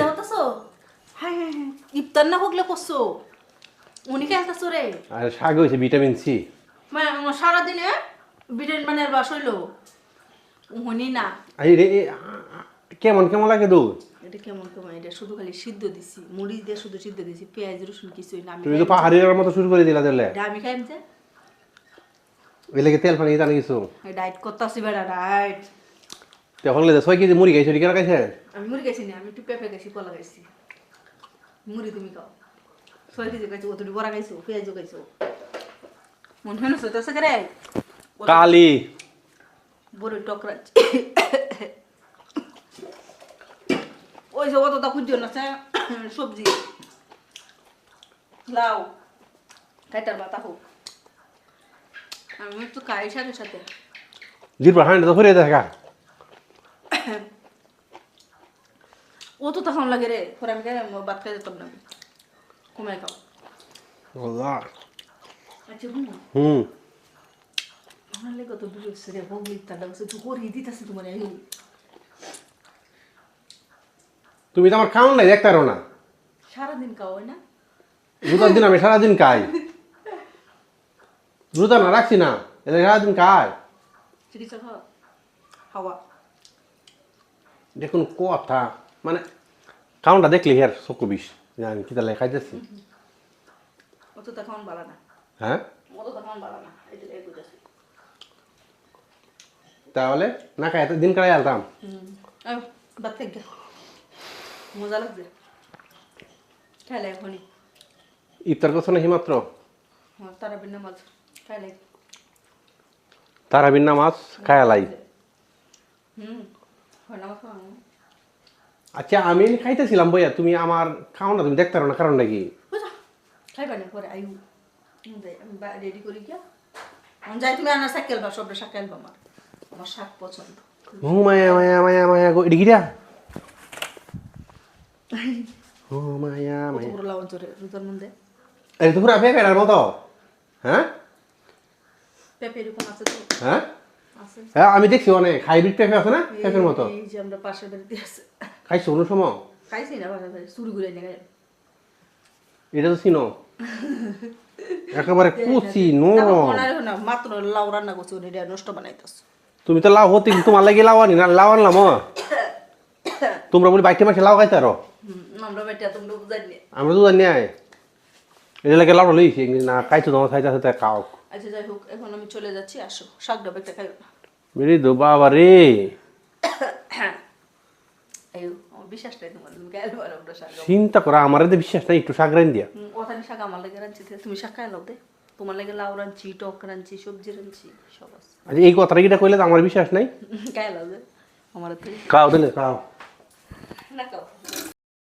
দাওতাছো হ্যাঁ হ্যাঁ হ্যাঁ ইফতার না হগলে করছো উনি খেলতাছো রে আর শাক হয়েছে ভিটামিন সি। মানে সারাদিনে ভিটামিন মানে বাস হইলো উনি না কেমন কেমন লাগে দুধ? এটা কেমন কেমন এটা শুধু খালি সিদ্ধ দিছি মুড়ি দিয়ে শুধু সিদ্ধ দিছি পেঁয়াজ রসুন কিছুই না আমি তুমি তো পাহাড়ির মতো শুরু করে দিলা তাহলে। এটা আমি খাইম যে ওই লেগে তেল পানি জানি কিছু ডায়েট করতেছি বেড়া ডায়েট তখন লেগে 6 কেজি মুড়ি খাইছো কেন খাইছে? আমি মুড়ি খাইছি না আমি একটু পেঁপে খাইছি কলা খাইছি মুড়ি তুমি খাও 6 কেজি খাইছো অতটুকু বড়া খাইছো পেঁয়াজও খাইছো মন হয় না সইতেছে করে কালি বড় টকরা ওই যে অতটা খুঁজছো না সবজি লাউ খাইটার বাতা হোক আমি একটু খাই সাথে সাথে জির হান্ড তো করে দেখা ও তো তখন লাগে রে পরে আমি ভাত খাই যেতাম না কমাই খাও আল্লাহ। আচ্ছা হুম আমার লেগে তো দূরে রে বগলি তাহলে তুই করিয়ে দিতেছি তোমার এই তুমি তো আমার খাওন নাই দেখতে পারো না। সারাদিন খাও হয় না রোজার দিন আমি সারাদিন খাই। রোজা না রাখছি না এটা সারাদিন খাই। চিকিৎসা খাও হাওয়া দেখুন কথা মানে খাওনটা দেখলি হের চকু বিষ জানি কি তাহলে খাইতেছি। অত তো খাওয়ান ভালো না হ্যাঁ অত তো খাওয়ান ভালো না এটা এই বুঝাছি তাহলে না খাই এত দিন কাটাই আলতাম। ভাত খাই মজা লাগছে খাইলে এখনই ইফতার করছো নাকি মাত্র? হ্যাঁ তারা বিনা মাছ খাইলে তারাবির নামাজ খায়ালাই। হয় না খাওয়া আচ্ছা আমি খাইতেছিলাম বইয়া তুমি আমার খাও না তুমি দেখতে পারো না কারণটা কি? বুঝা খাইবা না পরে আইউ আমি রেডি করি কি আমি যাই তুমি আনা শাক খেলবা সবটা শাক খেলবা আমার শাক পছন্দ ও মায়া মায়া মায়া মায়া গো এদিকে দিয়া ও মায়া মায়া পুরো লাউন চরে রুদার মধ্যে এই তো পুরা পেঁপেটার মতো। হ্যাঁ পেঁপে এরকম আছে তো হ্যাঁ আছে হ্যাঁ আমি দেখছি অনেক হাইব্রিড পেঁপে আছে না পেঁপের মতো। এই যে আমরা পাশের বাড়িতে আছে খাইছো কোনো সময়? খাইছি না পাশের বাড়ি চুরি করে নিয়ে এটা তো চিনো একেবারে কুচি নরম। না মাত্র লাউ রান্না করছি উনি নষ্ট বানাইতেছে তুমি তো লাউ হতে তোমার লাগে লাউ আনি না লাউ আনলাম তোমরা বলি বাইকে মাসে লাউ খাইতে আরো আমরা বেটা তোমরা বুঝাই নি আমরা তো জানি এটা লাগে লাউটা লইছি না খাইছো তোমার খাইতে আছে তাই খাও। আচ্ছা যাই হোক এখন আমি চলে যাচ্ছি আসো শাক ডাব একটা খাই মেরি দো বাবা রে আয়ো আমার বিশ্বাস নাই তোমার তুমি গাইলে পারো ওটা শাক চিন্তা করা আমার এতে বিশ্বাস নাই একটু শাক রান দিয়া। ওখানে শাক আমার লাগে রাঁধছি তুমি শাক খাই লাও দে তোমার লাগে লাউ রাঁধছি টক রাঁধছি সবজি রাঁধছি সব আছে আচ্ছা এই কথাটা কিটা কইলে তো আমার বিশ্বাস নাই। খাই লাও দে আমার খাও দিলে খাও না খাও